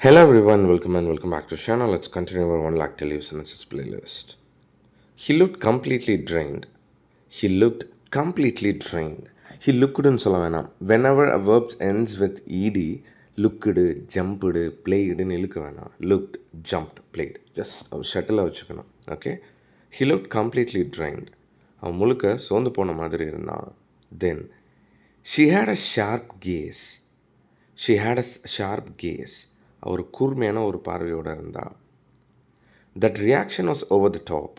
Hello everyone, welcome back to the channel. Let's continue our 1 lakh televisions playlist. He looked completely drained. He looked completely drained. He looked சொல்ல வேணாம். Whenever a verb ends with ed, looked, jumped, played இழுக்க வேணாம். Looked, jumped, played. Just shuttle வச்சுக்கணும். Okay? He looked completely drained. அவன் முழுக்க சோர்ந்து போன மாதிரி இருந்தான். Then, she had a sharp gaze. She had a sharp gaze. அவர் கூர்மையான ஒரு பார்வையோடு இருந்தா. That reaction was over the top.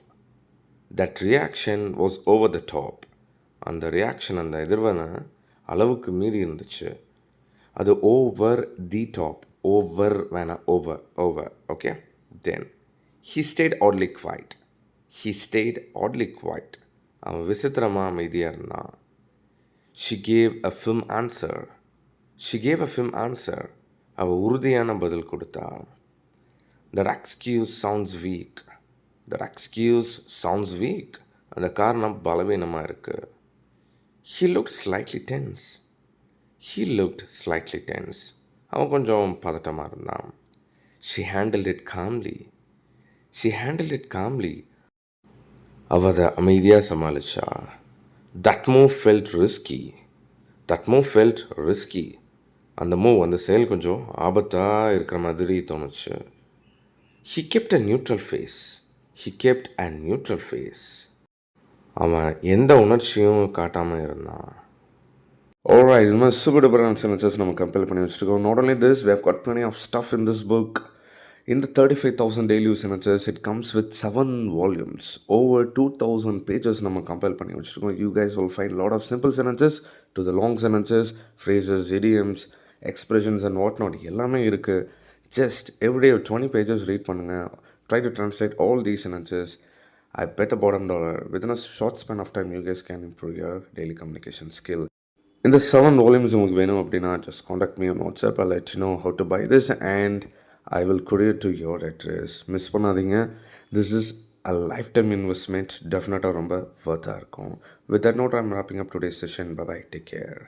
That reaction was over the top. அந்த ரியாக்ஷன், அந்த எதிர்வனை அளவுக்கு மீறி இருந்துச்சு. அது ஓவர் தி டாப். ஓவர் வேணாம், over okay. Then he stayed oddly quiet. He stayed oddly quiet. அவன் விசித்திரமாக அமைதியாக இருந்தான். She gave a firm answer. She gave a firm answer. அவள் உறுதியான பதில் கொடுத்தா. That excuse sounds weak. That excuse sounds weak. அந்த காரணம் பலவீனமாக இருக்கு. He looked slightly tense. He looked slightly tense. அவன் கொஞ்சம் பதட்டமாக இருந்தான். She handled it calmly. She handled it calmly. அவள் அதை அமைதியாக சமாளிச்சா. That move felt risky. That move felt risky. அந்த மூவ், அந்த செயல் கொஞ்சம் ஆபத்தாக இருக்கிற மாதிரி தோணுச்சு. He kept a neutral face. He kept a neutral face. அவன் எந்த உணர்ச்சியும் காட்டாமல் இருந்தான். Alright, இது மாதிரி சூப்பர் டூப்பரான சென்டென்சஸ் நம்ம கம்பேர் பண்ணி வச்சுருக்கோம். Not only this, we have got plenty of stuff in this book. In the 35,000 daily use sentences, it comes with 7 volumes. Over 2,000 pages நம்ம கம்பேர் பண்ணி வச்சுருக்கோம். You guys will find a lot of simple sentences to the long sentences, phrases, idioms, expressions and whatnot. எல்லாமே இருக்குது. Just every day 20 pages read பண்ணுங்கள். Try to translate all these sentences. I bet the bottom dollar. Within a short span of time, you guys can improve your daily communication skill. In the 7 volumes உங்களுக்கு வேணும் அப்படின்னா just contact me on WhatsApp. I'll let you know how to buy this and I will courier to your address. Miss பண்ணாதீங்க. This is a lifetime investment. டெஃபினட்டாக ரொம்ப worth இருக்கும். With that note, I'm wrapping up today's session. Bye-bye. Take care.